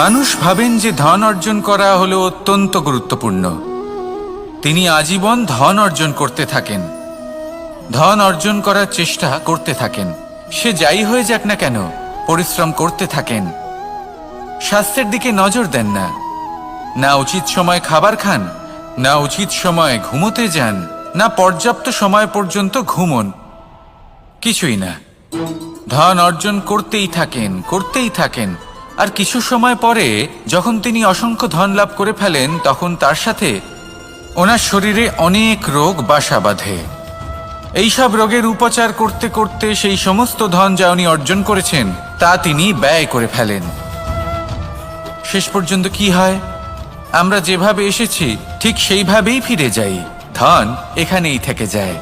মানুষ ভাবেন যে ধন অর্জন করা হলো অত্যন্ত গুরুত্বপূর্ণ। তিনি আজীবন ধন অর্জন করতে থাকেন, ধন অর্জন করার চেষ্টা করতে থাকেন। সে যাই হয়ে যাক না কেন, পরিশ্রম করতে থাকেন। স্বাস্থ্যের দিকে নজর দেন না, না উচিত সময় খাবার খান, না উচিত সময়ে ঘুমোতে যান, না পর্যাপ্ত সময় পর্যন্ত ঘুমন, কিছুই না। ধন অর্জন করতেই থাকেন। আর কিছু সময় পরে যখন তিনি অসংখ্য ধন লাভ করে ফেলেন, তখন তার সাথে ওনার শরীরে অনেক রোগ বাসা বাঁধে। এইসব রোগের উপচার করতে করতে সেই সমস্ত ধন যা উনি অর্জন করেছেন তা তিনি ব্যয় করে ফেলেন। শেষ পর্যন্ত কি হয়? আমরা যেভাবে এসেছি ঠিক সেইভাবেই ফিরে যাই, ধন এখানেই থেকে যায়।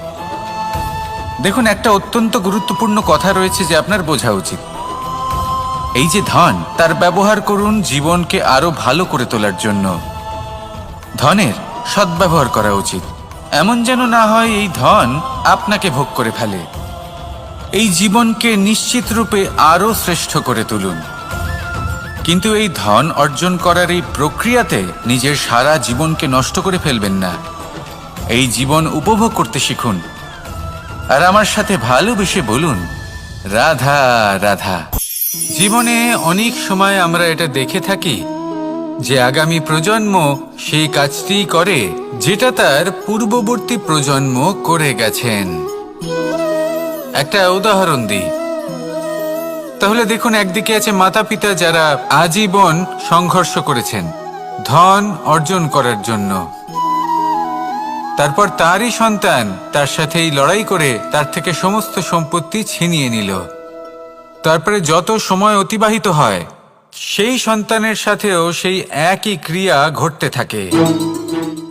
দেখুন, একটা অত্যন্ত গুরুত্বপূর্ণ কথা রয়েছে যে আপনার বোঝা উচিত। এই যে ধন, তার ব্যবহার করুন জীবনকে আরো ভালো করে তোলার জন্য। ধনের সদ্ব্যবহার করা উচিত, এমন যেন না হয় এই ধন আপনাকে ভোগ করে ফেলে। এই জীবনকে নিশ্চিত রূপে আরো শ্রেষ্ঠ করে তুলুন। কিন্তু এই ধন অর্জন করার এই প্রক্রিয়াতে নিজের সারা জীবনকে নষ্ট করে ফেলবেন না। এই জীবন উপভোগ করতে শিখুন, আর আমার সাথে ভালোবেসে বলুন, রাধা রাধা। জীবনে অনেক সময় আমরা এটা দেখে থাকি যে আগামী প্রজন্ম সেই কাজটিই করে যেটা তার পূর্ববর্তী প্রজন্ম করে গেছেন। একটা উদাহরণ দিই তাহলে দেখুন, একদিকে আছে মাতা পিতা যারা আজীবন সংঘর্ষ করেছেন ধন অর্জন করার জন্য। তারপর তারই সন্তান তার সাথেই লড়াই করে তার থেকে সমস্ত সম্পত্তি ছিনিয়ে নিল। তারপরে যত সময় অতিবাহিত হয়, সেই সন্তানের সাথেও সেই একই ক্রিয়া ঘটতে থাকে।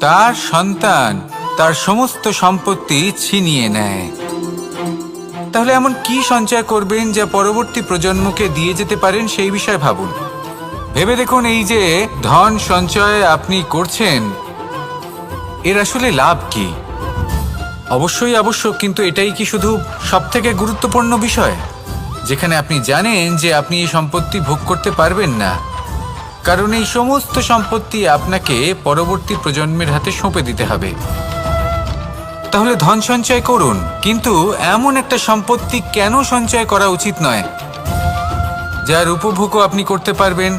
তার সন্তান তার সমস্ত সম্পত্তি ছিনিয়ে নেয়। তাহলে এমন কি সঞ্চয় করবেন যা পরবর্তী প্রজন্মকে দিয়ে যেতে পারেন, সেই বিষয়ে ভাবুন। ভেবে দেখুন, এই যে ধন সঞ্চয় আপনি করছেন, এর আসলে লাভ কি? অবশ্যই আবশ্যক, কিন্তু এটাই কি শুধু সবথেকে গুরুত্বপূর্ণ বিষয়, যেখানে আপনি জানেন যে আপনি এই সম্পত্তি ভোগ করতে পারবেন না, কারণ এই সমস্ত সম্পত্তি আপনাকে পরবর্তী প্রজন্মের হাতে সঁপে দিতে হবে। তাহলে ধন সঞ্চয় করুন, কিন্তু এমন একটা সম্পত্তি কেন সঞ্চয় করা উচিত নয় যার উপভোগও আপনি করতে পারবেন,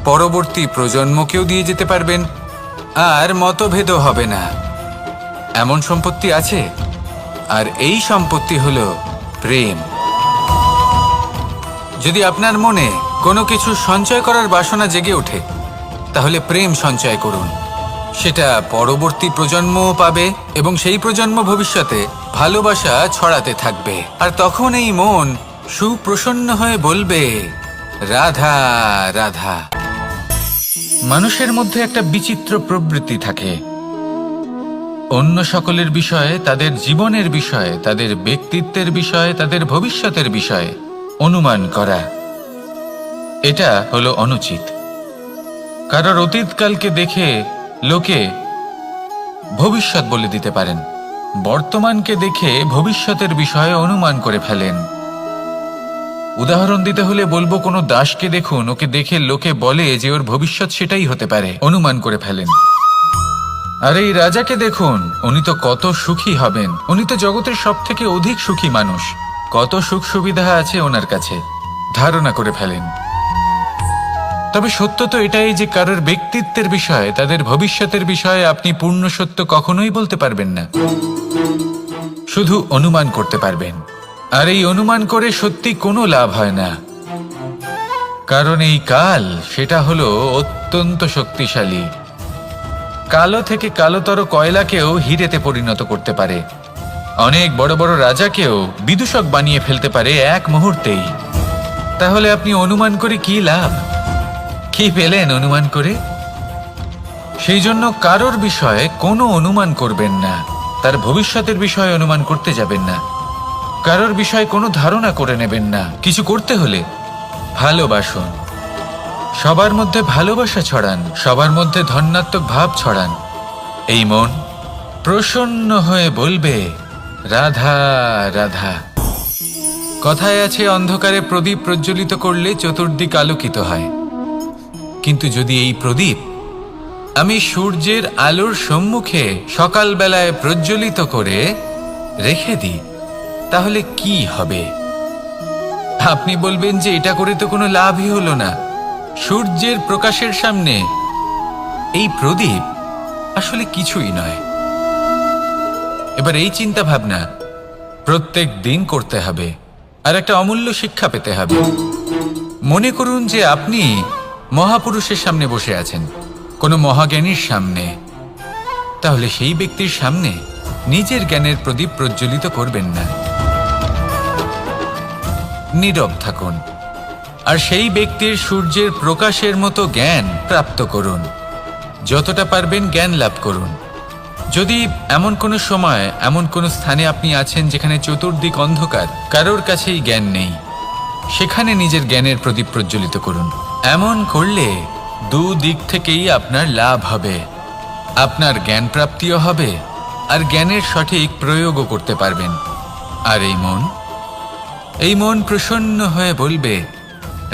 পরবর্তী প্রজন্মকেও দিয়ে যেতে পারবেন, আর মতভেদও হবে না। এমন সম্পত্তি আছে, আর এই সম্পত্তি হলো প্রেম। যদি আপনার মনে কোনো কিছু সঞ্চয় করার বাসনা জেগে ওঠে, তাহলে প্রেম সঞ্চয় করুন। সেটা পরবর্তী প্রজন্মও পাবে এবং সেই প্রজন্ম ভবিষ্যতে ভালোবাসা ছড়াতে থাকবে। আর তখন এই মন সুপ্রসন্ন হয়ে বলবে, রাধা রাধা। মানুষের মধ্যে একটা বিচিত্র প্রবৃত্তি থাকে, অন্য সকলের বিষয়ে, তাদের জীবনের বিষয়ে, তাদের ব্যক্তিত্বের বিষয়ে, তাদের ভবিষ্যতের বিষয়ে অনুমান করা। এটা হলো অনুচিত। কারোর অতীতকালকে দেখে লোকে ভবিষ্যৎ বলে দিতে পারেন, বর্তমানকে দেখে ভবিষ্যতের বিষয়ে অনুমান করে ফেলেন। উদাহরণ দিতে হলে বলবো, কোনো দাসকে দেখুন, ওকে দেখে লোকে বলে যে ওর ভবিষ্যৎ সেটাই হতে পারে, অনুমান করে ফেলেন। আর এই রাজাকে দেখুন, উনি তো কত সুখী হবেন, উনি তো জগতের সব থেকে অধিক সুখী মানুষ, কত সুখ সুবিধা আছে ওনার কাছে, ধারণা করে ফেলেন। তবে সত্য তো এটাই যে কারোর ব্যক্তিত্বের বিষয়ে, তাদের ভবিষ্যতের বিষয়ে আপনি পূর্ণ সত্য কখনোই বলতে পারবেন না, শুধু অনুমান করতে পারবেন। আর এই অনুমান করে সত্যি কোনো লাভ হয় না, কারণ এই কাল সেটা হলো অত্যন্ত শক্তিশালী। কালো থেকে কালোতর কয়লাকেও হিরেতে পরিণত করতে পারে, অনেক বড় বড় রাজাকেও বিদূষক বানিয়ে ফেলতে পারে এক মুহূর্তেই। তাহলে আপনি অনুমান করে কি লাভ? কি পেলেন অনুমান করে? সেই জন্য কারোর বিষয়ে কোনো অনুমান করবেন না, তার ভবিষ্যতের বিষয়ে অনুমান করতে যাবেন না, কারোর বিষয়ে কোনো ধারণা করে নেবেন না। কিছু করতে হলে ভালোবাসুন, সবার মধ্যে ভালোবাসা ছড়ান, সবার মধ্যে ধন্যাত্মক ভাব ছড়ান। এই মন প্রসন্ন হয়ে বলবে, রাধা রাধা। কথায় আছে, অন্ধকারে প্রদীপ প্রজ্বলিত করলে চতুর্দিক আলোকিত হয়। কিন্তু যদি এই প্রদীপ আমি সূর্যের আলোর সম্মুখে সকালবেলায় প্রজ্বলিত করে রেখে দিই, তাহলে কি হবে? আপনি বলবেন যে এটা করে তো কোনো লাভই হলো না। সূর্যের প্রকাশের সামনে এই প্রদীপ আসলে কিছুই নয়। এবার এই চিন্তা ভাবনা প্রত্যেক দিন করতে হবে, আর একটা অমূল্য শিক্ষা পেতে হবে। মনে করুন যে আপনি মহাপুরুষের সামনে বসে আছেন, কোনো মহাজ্ঞানীর সামনে। তাহলে সেই ব্যক্তির সামনে নিজের জ্ঞানের প্রদীপ প্রজ্বলিত করবেন না, নীরব থাকুন আর সেই ব্যক্তির সূর্যের প্রকাশের মতো জ্ঞান প্রাপ্ত করুন। যতটা পারবেন জ্ঞান লাভ করুন। যদি এমন কোনো সময় এমন কোনো স্থানে আপনি আছেন যেখানে চতুর্দিক অন্ধকার, কারোর কাছেই জ্ঞান নেই, সেখানে নিজের জ্ঞানের প্রদীপ প্রজ্বলিত করুন। এমন করলে দুদিক থেকেই আপনার লাভ হবে। আপনার জ্ঞান প্রাপ্তিও হবে আর জ্ঞানের সঠিক প্রয়োগও করতে পারবেন। আর এই মন প্রসন্ন হয়ে বলবে,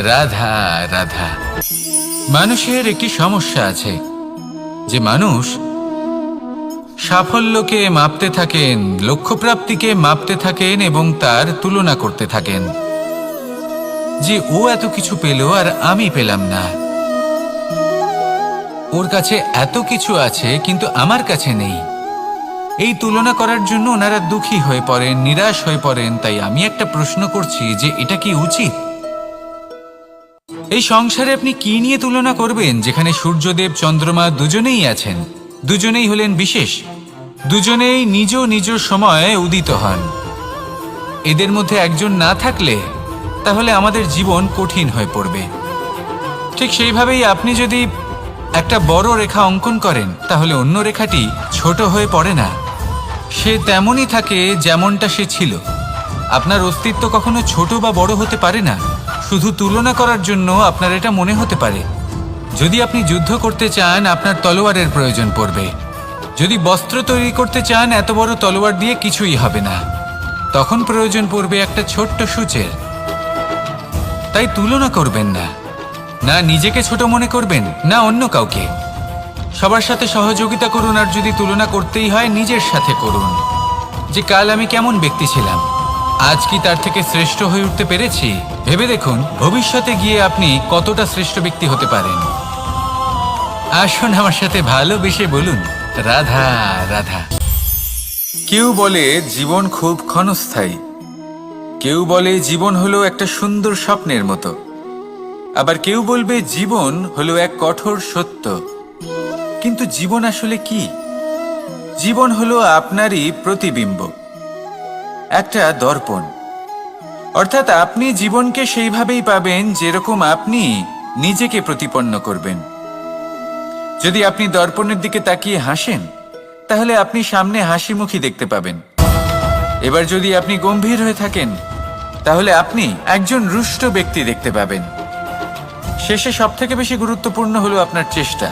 রাধা রাধা। মানুষের একটি সমস্যা আছে যে মানুষ সাফল্যকে মাপতে থাকেন, লক্ষ্যপ্রাপ্তিকে মাপতে থাকেন এবং তার তুলনা করতে থাকেন যে ও এত কিছু পেল আর আমি পেলাম না, ওর কাছে এত কিছু আছে কিন্তু আমার কাছে নেই। এই তুলনা করার জন্য ওনারা দুঃখী হয়ে পড়েন, নিরাশ হয়ে পড়েন। তাই আমি একটা প্রশ্ন করছি যে এটা কি উচিত? এই সংসারে আপনি কি নিয়ে তুলনা করবেন, যেখানে সূর্যদেব চন্দ্রমা দুজনেই আছেন, দুজনেই হলেন বিশেষ, দুজনেই নিজ নিজ সময়ে উদিত হন। এদের মধ্যে একজন না থাকলে তাহলে আমাদের জীবন কঠিন হয়ে পড়বে। ঠিক সেইভাবেই আপনি যদি একটা বড় রেখা অঙ্কন করেন, তাহলে অন্য রেখাটি ছোট হয়ে পড়ে না, সে তেমনই থাকে যেমনটা সে ছিল। আপনার অস্তিত্ব কখনো ছোট বা বড় হতে পারে না। শুধু তুলনা করার জন্য আপনার এটা মনে হতে পারে। যদি আপনি যুদ্ধ করতে চান, আপনার তলোয়ারের প্রয়োজন পড়বে। যদি বস্ত্র তৈরি করতে চান, এত বড় তলোয়ার দিয়ে কিছুই হবে না, তখন প্রয়োজন পড়বে একটা ছোট্ট সূচের। তাই তুলনা করবেন না, না নিজেকে ছোট মনে করবেন, না অন্য কাউকে। সবার সাথে সহযোগিতা করুন, আর যদি তুলনা করতেই হয় নিজের সাথে করুন, যে কাল আমি কেমন ব্যক্তি ছিলাম, আজ কি তার থেকে শ্রেষ্ঠ হয়ে উঠতে পেরেছি? ভেবে দেখুন ভবিষ্যতে গিয়ে আপনি কতটা শ্রেষ্ঠ ব্যক্তি হতে পারেন। আসুন আমার সাথে ভালোবেসে বলুন, রাধা রাধা। কেউ বলে জীবন খুব ক্ষণস্থায়ী, কেউ বলে জীবন হলো একটা সুন্দর স্বপ্নের মতো, আবার কেউ বলবে জীবন হলো এক কঠোর সত্য। কিন্তু জীবন আসলে কি? জীবন হলো আপনারই প্রতিবিম্ব, একটা দর্পণ। অর্থাৎ আপনি জীবনকে সেইভাবেই পাবেন যেরকম আপনি নিজেকে প্রতিপন্ন করবেন। যদি আপনি দর্পণের দিকে তাকিয়ে হাসেন, তাহলে আপনি সামনে হাসি মুখী দেখতে পাবেন। এবার যদি আপনি গম্ভীর হয়ে থাকেন, তাহলে আপনি একজন রুষ্ট ব্যক্তি দেখতে পাবেন। শেষে সবথেকে বেশি গুরুত্বপূর্ণ হলো আপনার চেষ্টা।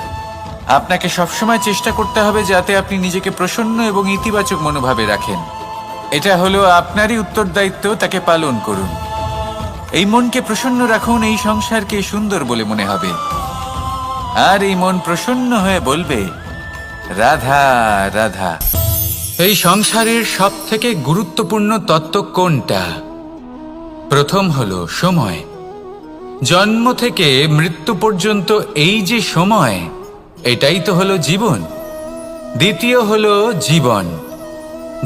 আপনাকে সবসময় চেষ্টা করতে হবে যাতে আপনি নিজেকে প্রসন্ন এবং ইতিবাচক মনোভাবে রাখেন। এটা হলো আপনারই উত্তরদায়িত্ব, তাকে পালন করুন। এই মনকে প্রসন্ন রাখুন, এই সংসারকে সুন্দর বলে মনে হবে। আর এই মন প্রসন্ন হয়ে বলবে, রাধা রাধা। এই সংসারের সব থেকে গুরুত্বপূর্ণ তত্ত্ব কোনটা? প্রথম হলো সময়। জন্ম থেকে মৃত্যু পর্যন্ত এই যে সময়, এটাই তো হলো জীবন। দ্বিতীয় হলো জীবন,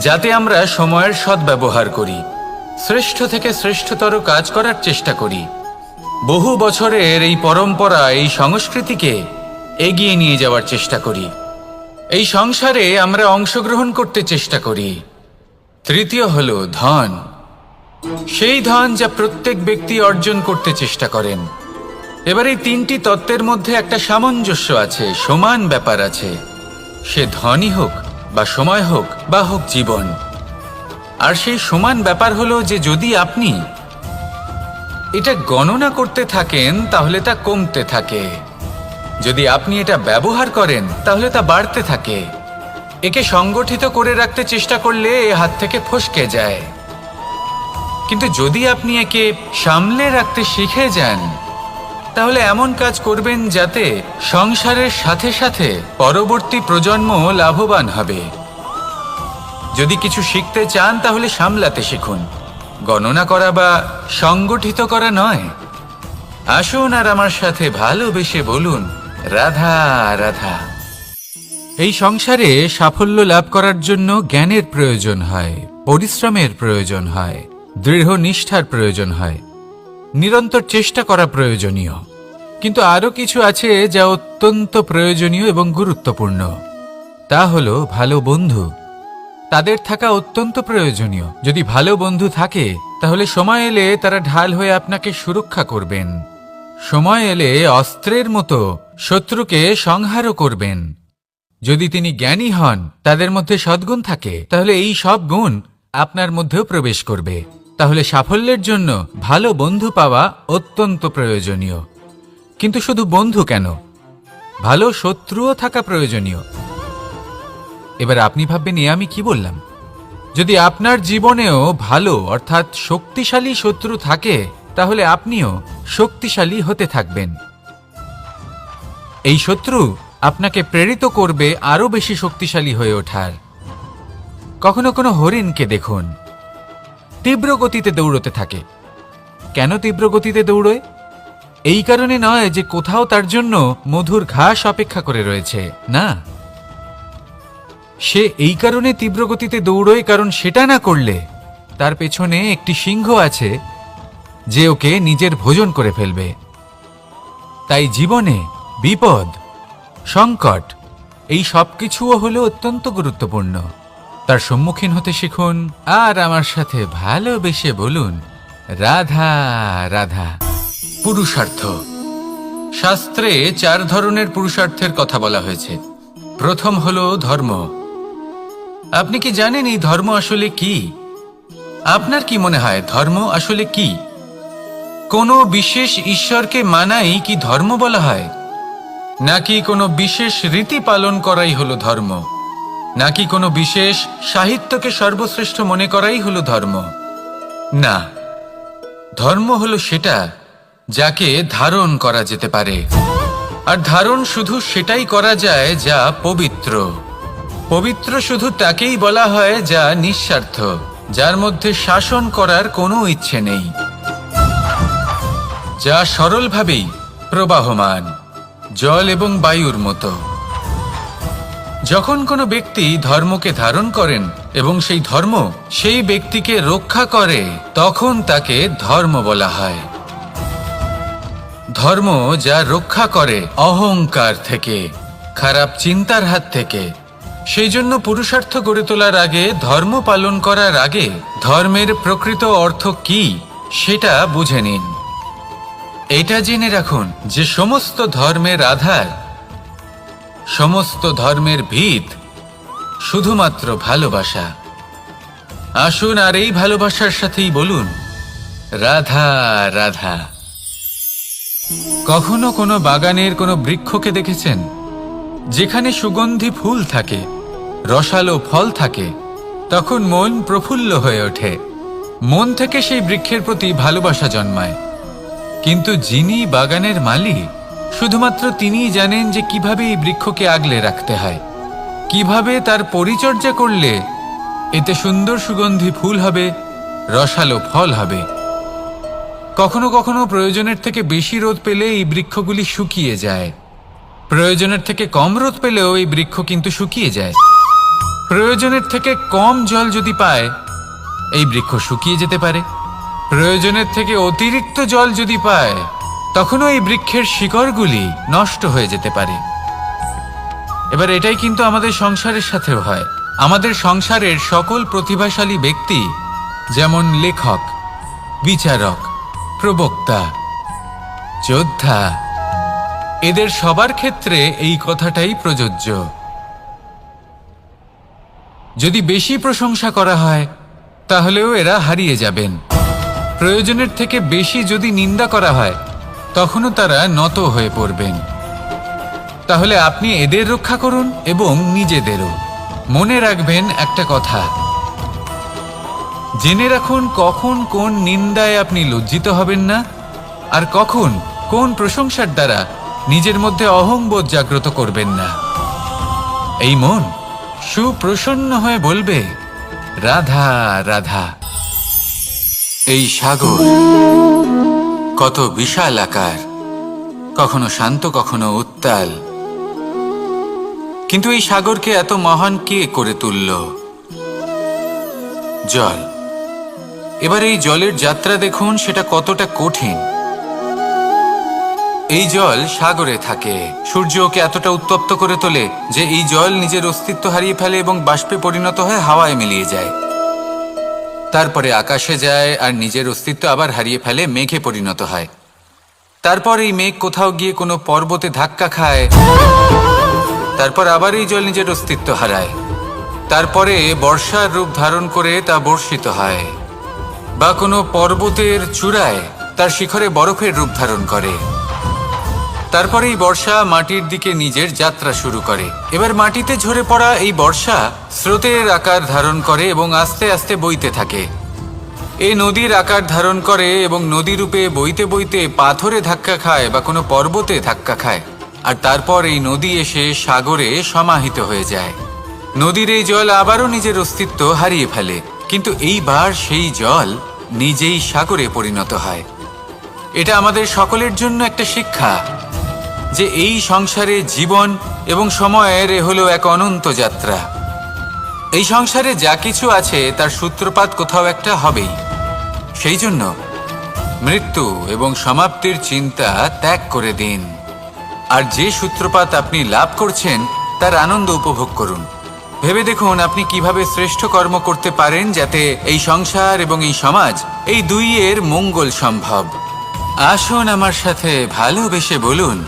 যাতে আমরা সময়ের সদ্ব্যবহার করি, শ্রেষ্ঠ থেকে শ্রেষ্ঠতর কাজ করার চেষ্টা করি। বহু বছরের এই পরম্পরা, এই সংস্কৃতিকে এগিয়ে নিয়ে যাওয়ার চেষ্টা করি। এই সংসারে আমরা অংশগ্রহণ করতে চেষ্টা করি। তৃতীয় হলো ধন, সেই ধন যা প্রত্যেক ব্যক্তি অর্জন করতে চেষ্টা করেন। এবার এই তিনটি তত্ত্বের মধ্যে একটা সামঞ্জস্য আছে, সমান ব্যাপার আছে। সে ধনই হোক বা সময় হোক বা হোক জীবন। আর সেই সমান ব্যাপার হলো যে যদি আপনি এটা গণনা করতে থাকেন, তাহলে তা কমতে থাকে। যদি আপনি এটা ব্যবহার করেন, তাহলে তা বাড়তে থাকে। একে সংগঠিত করে রাখতে চেষ্টা করলে এ হাত থেকে ফসকে যায়। কিন্তু যদি আপনি একে সামলে রাখতে শিখে যান, তাহলে এমন কাজ করবেন যাতে সংসারের সাথে সাথে পরবর্তী প্রজন্ম লাভবান হবে। যদি কিছু শিখতে চান তাহলে সামলাতে শিখুন, গণনা করা বা সংগঠিত করা নয়। আসুন আর আমার সাথে ভালোবেসে বলুন, রাধা রাধা। এই সংসারে সাফল্য লাভ করার জন্য জ্ঞানের প্রয়োজন হয়, পরিশ্রমের প্রয়োজন হয়, দৃঢ় নিষ্ঠার প্রয়োজন হয়, নিরন্তর চেষ্টা করা প্রয়োজনীয়। কিন্তু আরও কিছু আছে যা অত্যন্ত প্রয়োজনীয় এবং গুরুত্বপূর্ণ। তা হলো ভালো বন্ধু। তাদের থাকা অত্যন্ত প্রয়োজনীয়। যদি ভালো বন্ধু থাকে তাহলে সময় এলে তারা ঢাল হয়ে আপনাকে সুরক্ষা করবেন। সময় এলে অস্ত্রের মতো শত্রুকে সংহারও করবেন। যদি তিনি জ্ঞানী হন, তাদের মধ্যে সদ্গুণ থাকে, তাহলে এই সব গুণ আপনার মধ্যেও প্রবেশ করবে। তাহলে সাফল্যের জন্য ভালো বন্ধু পাওয়া অত্যন্ত প্রয়োজনীয়। কিন্তু শুধু বন্ধু কেন, ভালো শত্রুও থাকা প্রয়োজনীয়। এবার আপনি ভাববেন, আমি কি বললাম? যদি আপনার জীবনেও ভালো অর্থাৎ শক্তিশালী শত্রু থাকে, তাহলে আপনিও শক্তিশালী হতে থাকবেন। এই শত্রু আপনাকে প্রেরিত করবে আরো বেশি শক্তিশালী হয়ে ওঠার। কখনো কোনো হরিণকে দেখুন, তীব্র গতিতে দৌড়তে থাকে। কেন তীব্র গতিতে দৌড়য়? এই কারণে নয় যে কোথাও তার জন্য মধুর ঘাস অপেক্ষা করে রয়েছে, না। সে এই কারণে তীব্র গতিতে দৌড়য় কারণ সেটা না করলে তার পেছনে একটি সিংহ আছে যে ওকে নিজের ভোজন করে ফেলবে। তাই জীবনে বিপদ, সংকট, এই সব কিছুও হলো অত্যন্ত গুরুত্বপূর্ণ। তার সম্মুখীন হতে শিখুন আর আমার সাথে ভালোবেসে বলুন, রাধা রাধা। পুরুষার্থ। শাস্ত্রে 4 ধরনের পুরুষার্থের কথা বলা হয়েছে। প্রথম হলো ধর্ম। আপনি কি জানেন এই ধর্ম আসলে কি? আপনার কি মনে হয় ধর্ম আসলে কি? কোনো বিশেষ ঈশ্বরকে মানাই কি ধর্ম বলা হয়? নাকি কোনো বিশেষ রীতি পালন করাই হলো ধর্ম? নাকি কোনো বিশেষ সাহিত্যকে সর্বশ্রেষ্ঠ মনে করাই হলো ধর্ম? না, ধর্ম হলো সেটা যাকে ধারণ করা যেতে পারে। আর ধারণ শুধু সেটাই করা যায় যা পবিত্র। পবিত্র শুধু তাকেই বলা হয় যা নিঃস্বার্থ, যার মধ্যে শাসন করার কোনো ইচ্ছে নেই, যা সরলভাবেই প্রবাহমান, জল এবং বায়ুর মতো। যখন কোনো ব্যক্তি ধর্মকে ধারণ করেন এবং সেই ধর্ম সেই ব্যক্তিকে রক্ষা করে, তখন তাকে ধর্ম বলা হয়। ধর্ম যা রক্ষা করে অহংকার থেকে, খারাপ চিন্তার হাত থেকে। সেই জন্য পুরুষার্থ গড়ে তোলার আগে, ধর্ম পালন করার আগে ধর্মের প্রকৃত অর্থ কি সেটা বুঝে নিন। এটা জেনে রাখুন যে সমস্ত ধর্মের আধার, সমস্ত ধর্মের ভিত শুধুমাত্র ভালোবাসা। আসুন আর এই ভালোবাসার সাথেই বলুন, রাধা রাধা। কখনো কোনো বাগানের কোনো বৃক্ষকে দেখেছেন যেখানে সুগন্ধি ফুল থাকে, রসালো ফল থাকে? তখন মন প্রফুল্ল হয়ে ওঠে, মন থেকে সেই বৃক্ষের প্রতি ভালোবাসা জন্মায়। কিন্তু যিনি বাগানের মালিক, শুধুমাত্র তিনিই জানেন যে কিভাবে এই বৃক্ষকে আগলে রাখতে হয়, কিভাবে তার পরিচর্যা করলে এতে সুন্দর সুগন্ধি ফুল হবে, রসালো ফল হবে। কখনো কখনো প্রয়োজনের থেকে বেশি রোদ পেলে এই বৃক্ষগুলি শুকিয়ে যায়। প্রয়োজনের থেকে কম রোদ পেলেও এই বৃক্ষ কিন্তু শুকিয়ে যায়। প্রয়োজনের থেকে কম জল যদি পায়, এই বৃক্ষ শুকিয়ে যেতে পারে। প্রয়োজনের থেকে অতিরিক্ত জল যদি পায়, তখনও এই বৃক্ষের শিকড়গুলি নষ্ট হয়ে যেতে পারে। এবার এটাই কিন্তু আমাদের সংসারের সাথেও হয়। আমাদের সংসারের সকল প্রতিভাশালী ব্যক্তি, যেমন লেখক, বিচারক, প্রবক্তা, যোদ্ধা, এদের সবার ক্ষেত্রে এই কথাটাই প্রযোজ্য। যদি বেশি প্রশংসা করা হয় তাহলেও এরা হারিয়ে যাবেন। প্রয়োজনের থেকে বেশি যদি নিন্দা করা হয়, তখনও তারা নত হয়ে পড়বেন। তাহলে আপনি এদের রক্ষা করুন এবং নিজেদেরও। মনে রাখবেন একটা কথা, জেনে রাখুন কখন কোন নিন্দায় আপনি লজ্জিত হবেন না আর কখন কোন প্রশংসার দ্বারা নিজের মধ্যে অহংবোধ জাগ্রত করবেন না। এই মন সুপ্রসন্ন হয়ে বলবে, রাধা রাধা। এই সাগর কত বিশাল আকার, কখনো শান্ত কখনো উত্তাল, কিন্তু এই সাগরকে এত মহান কে করে তুলল? জল। এবার এই জলের যাত্রা দেখুন, সেটা কতটা কঠিন। এই জল সাগরে থাকে, সূর্য ওকে এতটা উত্তপ্ত করে তোলে যে এই জল নিজের অস্তিত্ব হারিয়ে ফেলে এবং বাষ্পে পরিণত হয়ে হাওয়ায় মিলিয়ে যায়। তারপরে আকাশে যায় আর নিজের অস্তিত্ব আবার হারিয়ে ফেলে, মেঘে পরিণত হয়। তারপর এই মেঘ কোথাও গিয়ে কোনো পর্বতে ধাক্কা খায়, তারপর আবার এই জল নিজের অস্তিত্ব হারায়। তারপরে বর্ষার রূপ ধারণ করে তা বর্ষিত হয়, বা কোনো পর্বতের চূড়ায় তার শিখরে বরফের রূপ ধারণ করে। তারপরে এই বর্ষা মাটির দিকে নিজের যাত্রা শুরু করে। এবার মাটিতে ঝরে পড়া এই বর্ষা স্রোতের আকার ধারণ করে এবং আস্তে আস্তে বইতে থাকে। এই নদীর আকার ধারণ করে এবং নদী রূপে বইতে বইতে পাথরে ধাক্কা খায় বা কোনো পর্বতে ধাক্কা খায়, আর তারপর এই নদী এসে সাগরে সমাহিত হয়ে যায়। নদীর এই জল আবারও নিজের অস্তিত্ব হারিয়ে ফেলে, কিন্তু এইবার সেই জল নিজেই সাগরে পরিণত হয়। এটা আমাদের সকলের জন্য একটা শিক্ষা যে এই সংসারে জীবন এবং সময়ের হলো এক অনন্ত যাত্রা। এই সংসারে যা কিছু আছে তার সূত্রপাত কোথাও একটা হবেই। সেই জন্য মৃত্যু এবং সমাপ্তির চিন্তা ত্যাগ করে দিন, আর যে সূত্রপাত আপনি লাভ করছেন তার আনন্দ উপভোগ করুন। ভেবে দেখুন আপনি কিভাবে শ্রেষ্ঠ কর্ম করতে পারেন যাতে এই সংসার এবং এই সমাজ, এই দুইয়ের মঙ্গল সম্ভব। আসুন আমার সাথে ভালোবেসে বলুন,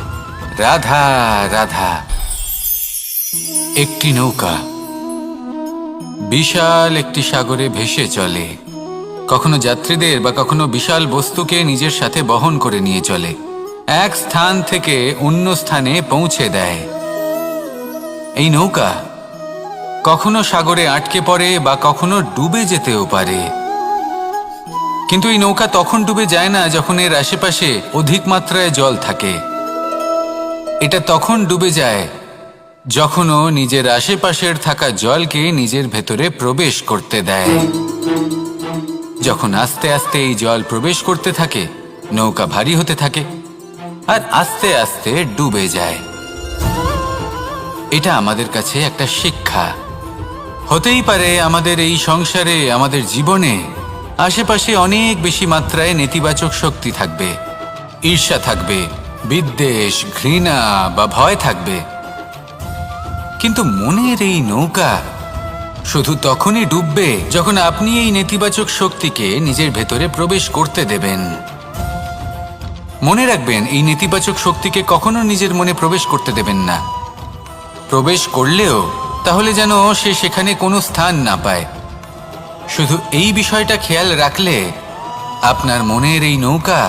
রাধা রাধা। একটি নৌকা বিশাল একটি সাগরে ভেসে চলে, কখনো যাত্রীদের বা কখনো বিশাল বস্তুকে নিজের সাথে বহন করে নিয়ে চলে, এক স্থান থেকে অন্য স্থানে পৌঁছে দেয়। এই নৌকা কখনো সাগরে আটকে পড়ে বা কখনো ডুবে যেতেও পারে, কিন্তু এই নৌকা তখন ডুবে যায় না যখন এর আশেপাশে অধিক মাত্রায় জল থাকে। এটা তখন ডুবে যায় যখন ও নিজের আশেপাশের থাকা জলকে নিজের ভেতরে প্রবেশ করতে দেয়। যখন আস্তে আস্তে এই জল প্রবেশ করতে থাকে, নৌকা ভারী হতে থাকে আর আস্তে আস্তে ডুবে যায়। এটা আমাদের কাছে একটা শিক্ষা। হতেই পারে আমাদের এই সংসারে, আমাদের জীবনে আশেপাশে অনেক বেশি মাত্রায় নেতিবাচক শক্তি থাকবে, ঈর্ষা থাকবে, বিদ্বেষ, ঘৃণা বা ভয় থাকবে, কিন্তু মনের এই নৌকা শুধু তখনই ডুববে যখন আপনি এই নেতিবাচক শক্তিকে নিজের ভেতরে প্রবেশ করতে দেবেন। মনে রাখবেন, এই নেতিবাচক শক্তিকে কখনো নিজের মনে প্রবেশ করতে দেবেন না। প্রবেশ করলেও তাহলে যেন সে সেখানে কোনো স্থান না পায়। শুধু এই বিষয়টা খেয়াল রাখলে আপনার মনের এই নৌকা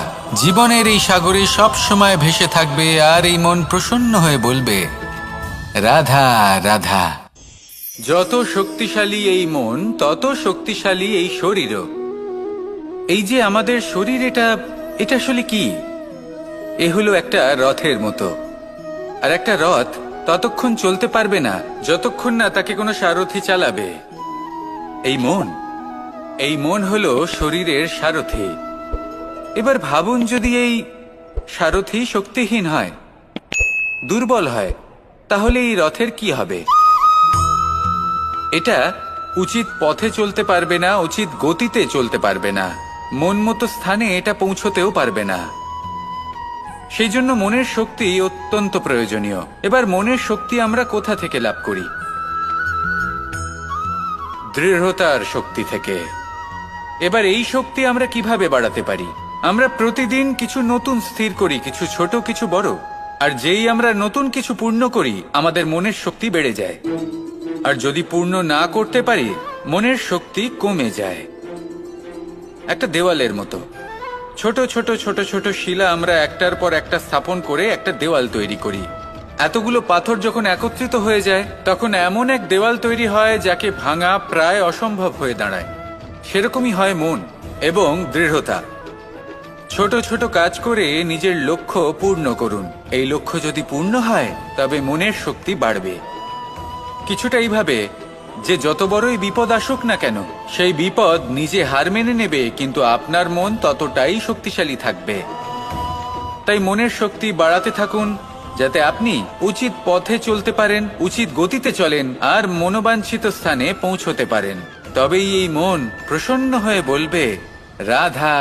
জীবনের এই সাগরে সব সময় ভেসে থাকবে, আর এই মন প্রসন্ন হয়ে বলবে, রাধা রাধা। যত শক্তিশালী এই মন, তত শক্তিশালী এই শরীরও। এই যে আমাদের শরীর, এটা আসলে কি? এ হলো একটা রথের মতো, আর একটা রথ ততক্ষণ চলতে পারবে না যতক্ষণ না তাকে কোনো সারথি চালাবে। এই মন হলো শরীরের সারথি। এবার ভাবুন, যদি এই সারথি শক্তিহীন হয়, দুর্বল হয়, তাহলে এই রথের কি হবে? এটা উচিত পথে চলতে পারবে না, উচিত গতিতে চলতে পারবে না, মন মতো স্থানে এটা পৌঁছতেও পারবে না। সেই জন্য মনের শক্তি অত্যন্ত প্রয়োজনীয়। এবার মনের শক্তি আমরা কোথা থেকে লাভ করি? দৃঢ়তার শক্তি থেকে। এবার এই শক্তি আমরা কিভাবে বাড়াতে পারি? আমরা প্রতিদিন কিছু নতুন স্থির করি, কিছু ছোট কিছু বড়, আর যেই আমরা নতুন কিছু পূর্ণ করি, আমাদের মনের শক্তি বেড়ে যায়। আর যদি পূর্ণ না করতে পারি, মনের শক্তি কমে যায়। একটা দেওয়ালের মতো ছোট ছোট ছোট ছোট শিলা আমরা একটার পর একটা স্থাপন করে একটা দেওয়াল তৈরি করি। এতগুলো পাথর যখন একত্রিত হয়ে যায়, তখন এমন এক দেওয়াল তৈরি হয় যাকে ভাঙা প্রায় অসম্ভব হয়ে দাঁড়ায়। সেরকমই হয় মন এবং দৃঢ়তা। ছোট ছোট কাজ করে নিজের লক্ষ্য পূর্ণ করুন। এই লক্ষ্য যদি পূর্ণ হয় তবে মনের শক্তি বাড়বে। কিছুটা এইভাবে যে যত বড়ই বিপদ আসুক না কেন সেই বিপদ নিজে হার মেনে নেবে, কিন্তু আপনার মন ততটাই শক্তিশালী থাকবে। তাই মনের শক্তি বাড়াতে থাকুন যাতে আপনি উচিত পথে চলতে পারেন, উচিত গতিতে চলেন আর মনোবাঞ্ছিত স্থানে পৌঁছতে পারেন। তবেই এই মন প্রসন্ন হয়ে বলবে, রাধা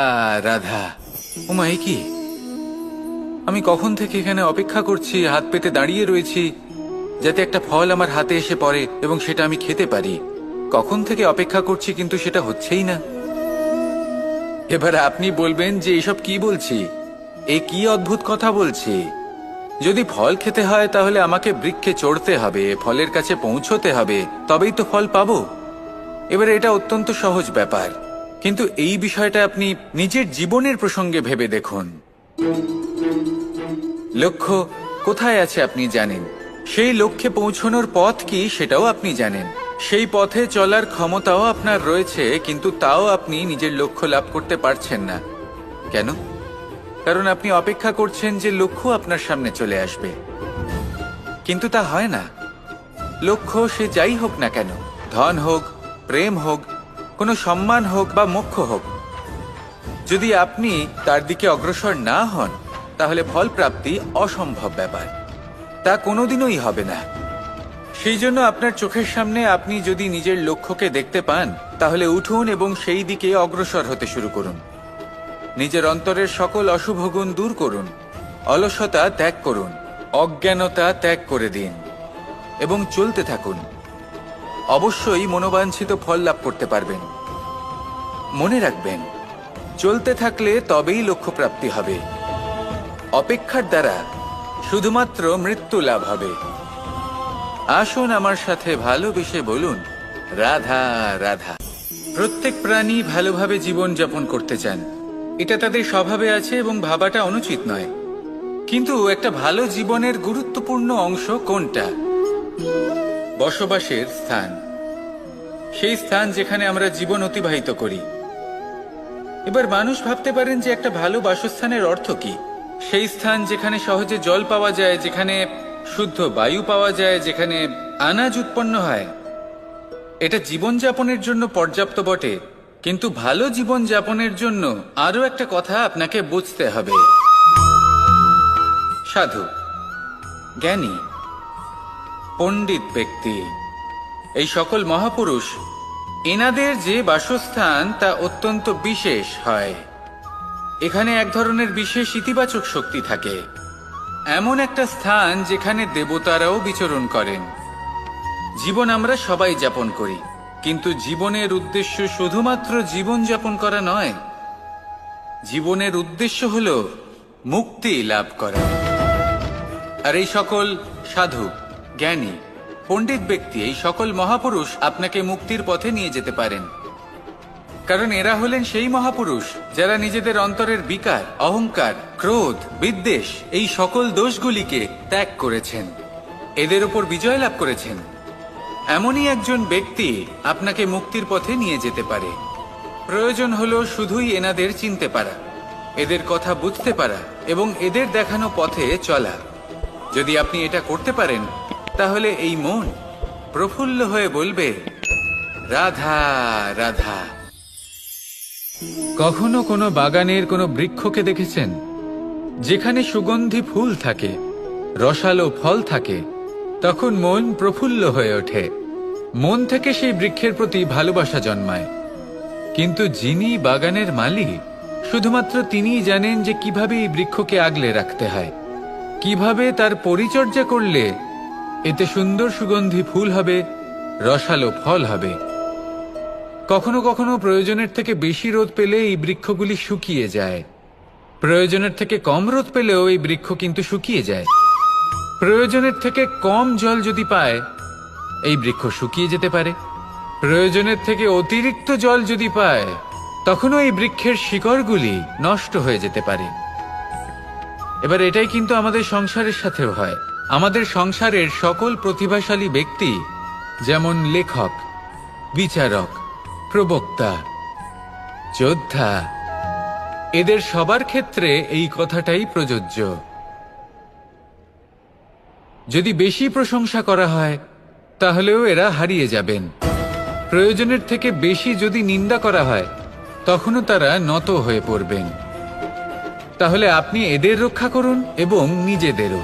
রাধা। ওমা, এ কি? আমি কখন থেকে এখানে অপেক্ষা করছি, হাত পেতে দাঁড়িয়ে রয়েছি যাতে একটা ফল আমার হাতে এসে পড়ে এবং সেটা আমি খেতে পারি। কখন থেকে অপেক্ষা করছি কিন্তু সেটা হচ্ছেই না। এবার আপনি বলবেন যে এসব কি বলছি, এ কি অদ্ভুত কথা বলছি। যদি ফল খেতে হয় তাহলে আমাকে বৃক্ষে চড়তে হবে, ফলের কাছে পৌঁছতে হবে, তবেই তো ফল পাবো। এবারে এটা অত্যন্ত সহজ ব্যাপার, কিন্তু এই বিষয়টা আপনি নিজের জীবনের প্রসঙ্গে ভেবে দেখুন। লক্ষ্য কোথায় আছে আপনি জানেন, সেই লক্ষ্যে পৌঁছানোর পথ কি সেটাও আপনি জানেন, সেই পথে চলার ক্ষমতাও আপনার রয়েছে, কিন্তু তাও আপনি নিজের লক্ষ্য লাভ করতে পারছেন না। কেন? কারণ আপনি অপেক্ষা করছেন যে লক্ষ্য আপনার সামনে চলে আসবে, কিন্তু তা হয় না। লক্ষ্য সে যাই হোক না কেন, ধন হোক, প্রেম হোক, কোনো সম্মান হোক বা মোক্ষ হোক, যদি আপনি তার দিকে অগ্রসর না হন তাহলে ফল প্রাপ্তি অসম্ভব ব্যাপার, তা কোনোদিনই হবে না। সেই জন্য আপনার চোখের সামনে আপনি যদি নিজের লক্ষ্যকে দেখতে পান তাহলে উঠুন এবং সেই দিকে অগ্রসর হতে শুরু করুন। নিজের অন্তরের সকল অশুভ গুণ দূর করুন, অলসতা ত্যাগ করুন, অজ্ঞানতা ত্যাগ করে দিন এবং চলতে থাকুন। অবশ্যই মনোবাঞ্ছিত ফল লাভ করতে পারবেন। মনে রাখবেন, চলতে থাকলে তবেই লক্ষ্য প্রাপ্তি হবে। অপেক্ষার দ্বারা শুধুমাত্র মৃত্যু লাভ হবে। আসুন আমার সাথে ভালোবেসে বলুন, রাধা রাধা। প্রত্যেক প্রাণী ভালোভাবে জীবন যাপন করতে চান, এটা তাদের স্বভাবে আছে এবং ভাবাটা অনুচিত নয়। কিন্তু একটা ভালো জীবনের গুরুত্বপূর্ণ অংশ কোনটা? বসবাসের স্থান, সেই স্থান যেখানে আমরা জীবন অতিবাহিত করি। এবার মানুষ ভাবতে পারেন যে একটা ভালো বাসস্থানের অর্থ কি? সেই স্থান যেখানে সহজে জল পাওয়া যায়, যেখানে শুদ্ধ বায়ু পাওয়া যায়, যেখানে আনাজ উৎপন্ন হয়। এটা জীবনযাপনের জন্য পর্যাপ্ত বটে, কিন্তু ভালো জীবনযাপনের জন্য আরো একটা কথা আপনাকে বুঝতে হবে। সাধু, জ্ঞানী, পণ্ডিত ব্যক্তি, এই সকল মহাপুরুষ, এনাদের যে বাসস্থান তা অত্যন্ত বিশেষ হয়। এখানে এক ধরনের বিশেষ ইতিবাচক শক্তি থাকে, এমন একটা স্থান যেখানে দেবতারাও বিচরণ করেন। জীবন আমরা সবাই যাপন করি, কিন্তু জীবনের উদ্দেশ্য শুধুমাত্র জীবন যাপন করা নয়। জীবনের উদ্দেশ্য হল মুক্তি লাভ করা। আর এই সকল সাধু, জ্ঞানী, পণ্ডিত ব্যক্তি, এই সকল মহাপুরুষ আপনাকে মুক্তির পথে নিয়ে যেতে পারেন, কারণ এরা হলেন সেই মহাপুরুষ যারা নিজেদের অন্তরের বিকার, অহংকার, ক্রোধ, বিদ্বেষ এই সকল দোষগুলিকে ত্যাগ করেছেন, এদের উপর বিজয় লাভ করেছেন। এমনই একজন ব্যক্তি আপনাকে মুক্তির পথে নিয়ে যেতে পারে। প্রয়োজন হলো শুধুই এনাদের চিনতে পারা, এদের কথা বুঝতে পারা এবং এদের দেখানো পথে চলা। যদি আপনি এটা করতে পারেন তাহলে এই মন প্রফুল্ল হয়ে বলবে, রাধা রাধা। কখনো কোনো বাগানের কোনো বৃক্ষকে দেখেছেন যেখানে সুগন্ধি ফুল থাকে, রসালো ফল থাকে? তখন মন প্রফুল্ল হয়ে ওঠে, মন থেকে সেই বৃক্ষের প্রতি ভালোবাসা জন্মায়। কিন্তু যিনি বাগানের মালিক, শুধুমাত্র তিনিই জানেন যে কিভাবে এই বৃক্ষকে আগলে রাখতে হয়, কিভাবে তার পরিচর্যা করলে এতে সুন্দর সুগন্ধি ফুল হবে, রসালো ফল হবে। কখনো কখনো প্রয়োজনের থেকে বেশি রোদ পেলে এই বৃক্ষগুলি শুকিয়ে যায়, প্রয়োজনের থেকে কম রোদ পেলেও এই বৃক্ষ কিন্তু শুকিয়ে যায়। প্রয়োজনের থেকে কম জল যদি পায় এই বৃক্ষ শুকিয়ে যেতে পারে, প্রয়োজনের থেকে অতিরিক্ত জল যদি পায় তখনও এই বৃক্ষের শিকড়গুলি নষ্ট হয়ে যেতে পারে। এবার এটাই কিন্তু আমাদের সংসারের সাথেও হয়। আমাদের সংসারের সকল প্রতিভাশালী ব্যক্তি, যেমন লেখক, বিচারক, প্রবক্তা, যোদ্ধা, এদের সবার ক্ষেত্রে এই কথাটাই প্রযোজ্য। যদি বেশি প্রশংসা করা হয় তাহলেও এরা হারিয়ে যাবেন। প্রয়োজনের থেকে বেশি যদি নিন্দা করা হয় তখনও তারা নত হয়ে পড়বেন। তাহলে আপনি এদের রক্ষা করুন এবং নিজেদেরও।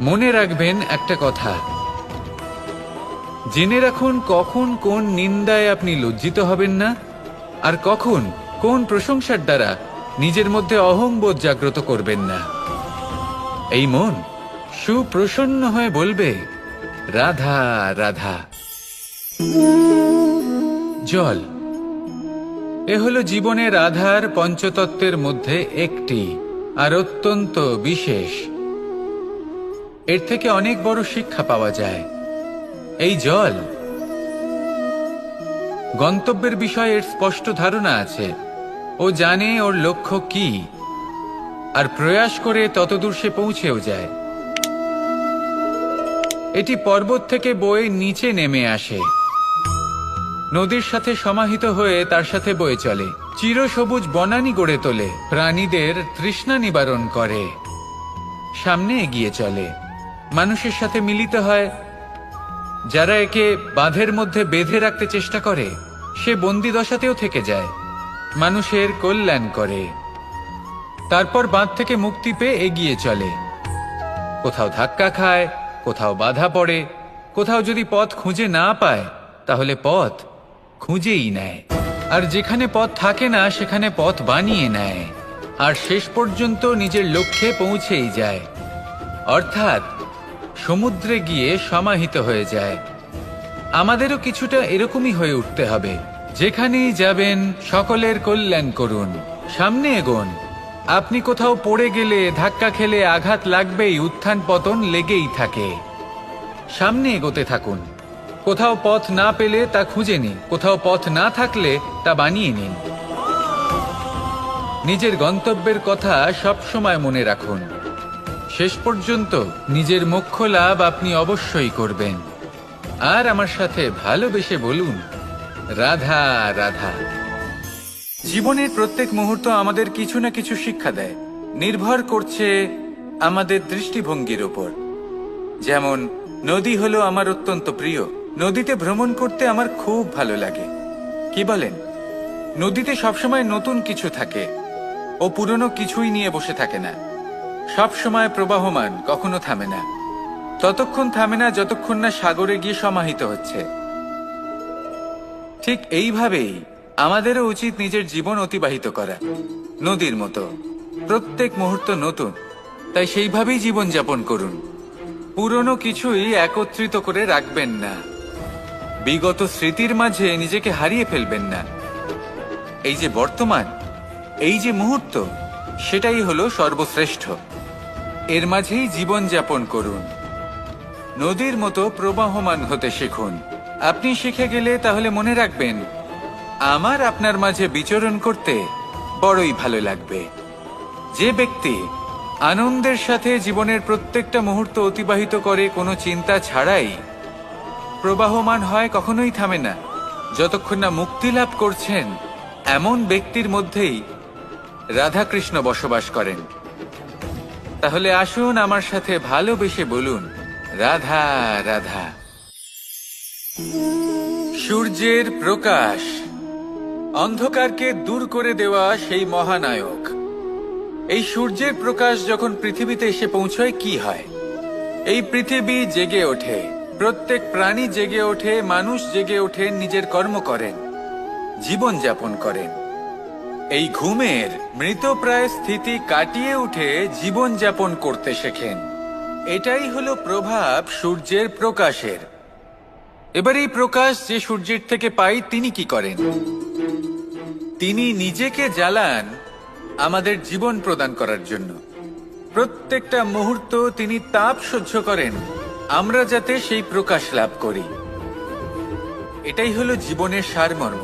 মনে রাখবেন একটা কথা, জেনে রাখুন কখন কোন নিন্দায় আপনি লজ্জিত হবেন না, আর কখন কোন প্রশংসার দ্বারা নিজের মধ্যে অহংবোধ জাগ্রত করবেন না। এই মন সুপ্রসন্ন হয়ে বলবে, রাধা রাধা। জল এ হলো জীবনের আধার পঞ্চতত্ত্বের মধ্যে একটি, আর অত্যন্ত বিশেষ। এর থেকে অনেক বড় শিক্ষা পাওয়া যায়। এই জল গন্তব্যের বিষয়ে এর স্পষ্ট ধারণা আছে। ও জানে ওর লক্ষ্য কি, আর প্রয়াস করে ততদূর সে পৌঁছেও যায়। এটি পর্বত থেকে বয়ে নিচে নেমে আসে, নদীর সাথে সমাহিত হয়ে তার সাথে বয়ে চলে, চিরসবুজ বনানী গড়ে তোলে, প্রাণীদের তৃষ্ণা নিবারণ করে, সামনে এগিয়ে চলে, মানুষের সাথে মিলিত হয়। যারা একে বাঁধের মধ্যে বেঁধে রাখতে চেষ্টা করে সে বন্দি দশাতেও থেকে যায়, মানুষের কল্যাণ করে। তারপর বাঁধ থেকে মুক্তি পেয়ে এগিয়ে চলে, কোথাও ধাক্কা খায়, কোথাও বাধা পড়ে, কোথাও যদি পথ খুঁজে না পায় তাহলে পথ খুঁজেই নেয়, আর যেখানে পথ থাকে না সেখানে পথ বানিয়ে নেয়, আর শেষ পর্যন্ত নিজের লক্ষ্যে পৌঁছেই যায়, অর্থাৎ সমুদ্রে গিয়ে সমাহিত হয়ে যায়। আমাদেরও কিছুটা এরকমই হয়ে উঠতে হবে। যেখানেই যাবেন সকলের কল্যাণ করুন, সামনে এগোন। আপনি কোথাও পড়ে গেলে, ধাক্কা খেলে আঘাত লাগবেই, উত্থান পতন লেগেই থাকে। সামনে এগোতে থাকুন। কোথাও পথ না পেলে তা খুঁজে নিন, কোথাও পথ না থাকলে তা বানিয়ে নিন। নিজের গন্তব্যের কথা সব সময় মনে রাখুন। শেষ পর্যন্ত নিজের মোক্ষ লাভ আপনি অবশ্যই করবেন। আর আমার সাথে ভালোবেসে বলুন, রাধা রাধা। জীবনের প্রত্যেক মুহূর্ত আমাদের কিছু না কিছু শিক্ষা দেয়, নির্ভর করছে আমাদের দৃষ্টিভঙ্গির ওপর। যেমন নদী হলো আমার অত্যন্ত প্রিয়, নদীতে ভ্রমণ করতে আমার খুব ভালো লাগে। কি বলেন? নদীতে সবসময় নতুন কিছু থাকে, ও পুরনো কিছুই নিয়ে বসে থাকে না। সব সময় প্রবাহমান, কখনো থামে না। ততক্ষণ থামে না যতক্ষণ না সাগরে গিয়ে সমাহিত হচ্ছে। ঠিক এইভাবেই আমাদেরও উচিত নিজের জীবন অতিবাহিত করা, নদীর মতো। প্রত্যেক মুহূর্ত নতুন, তাই সেইভাবেই জীবন যাপন করুন। পুরনো কিছুই একত্রিত করে রাখবেন না, বিগত স্মৃতির মাঝে নিজেকে হারিয়ে ফেলবেন না। এই যে বর্তমান, এই যে মুহূর্ত, সেটাই হলো সর্বশ্রেষ্ঠ। এর মাঝেই জীবন যাপন করুন, নদীর মতো প্রবাহমান হতে শিখুন। আপনি শিখে গেলে তাহলে মনে রাখবেন, আমার আপনার মাঝে বিচরণ করতে বড়ই ভালো লাগবে। যে ব্যক্তি আনন্দের সাথে জীবনের প্রত্যেকটা মুহূর্ত অতিবাহিত করে কোনো চিন্তা ছাড়াই, প্রবাহমান হয়, কখনোই থামে না, যতক্ষণ না মুক্তি লাভ করছেন, এমন ব্যক্তির মধ্যেই রাধাকৃষ্ণ বসবাস করেন। তাহলে আসুন আমার সাথে ভালোবেসে বলুন, রাধা রাধা। সূর্যের প্রকাশ অন্ধকারকে দূর করে দেওয়া সেই মহানায়ক। এই সূর্যের প্রকাশ যখন পৃথিবীতে এসে পৌঁছয় কি হয়? এই পৃথিবী জেগে ওঠে, প্রত্যেক প্রাণী জেগে ওঠে, মানুষ জেগে ওঠে, নিজের কর্ম করেন, জীবন যাপন করেন। এই ঘুমের মৃতপ্রায় স্থিতি কাটিয়ে উঠে জীবন যাপন করতে শেখেন। এটাই হলো প্রভাব সূর্যের প্রকাশের। এবার এই প্রকাশ যে সূর্যের থেকে পাই, তিনি কি করেন? তিনি নিজেকে জ্বালান আমাদের জীবন প্রদান করার জন্য। প্রত্যেকটা মুহূর্ত তিনি তাপ সহ্য করেন, আমরা যাতে সেই প্রকাশ লাভ করি। এটাই হলো জীবনের সারমর্ম।